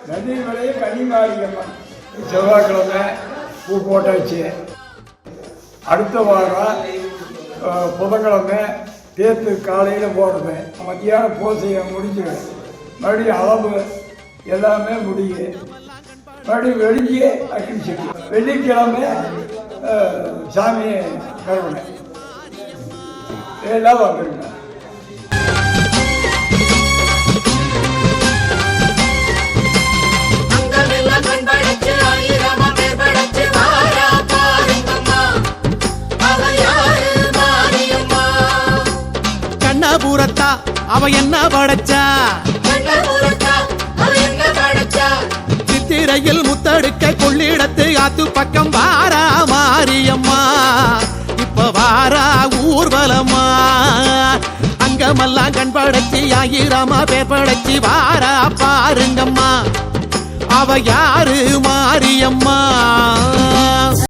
நதிமலை கன்னிமாரியம்மன் செவ்வாய்க்கிழமை பூ போட்டாச்சு. அடுத்த வாரம் புதன்கிழமை தேர்த்து காலையில் போடுறது. மத்தியானம் பூசையை முடிஞ்சிடும். மறுபடியும் அளவு எல்லாமே முடியும். மறுபடியும் வெடிஞ்சியே அக்கிடிச்சிட்டு வெள்ளிக்கிழமை சாமி கருவனை எல்லாம் வந்துருங்க. கண்ணபுரத்தா அவ என்ன படைச்சா, சித்திரையில் முத்தடுக்க கொள்ளிடத்து ஆத்து பக்கம் வாரா மாரியம்மா. இப்ப வாரா ஊர்வலமா அங்கமெல்லாம் கண் படைச்சி ஆயிரமா பேர் படைச்சி வாரா பாருங்கம்மா. அவ யாரு மாரியம்மா.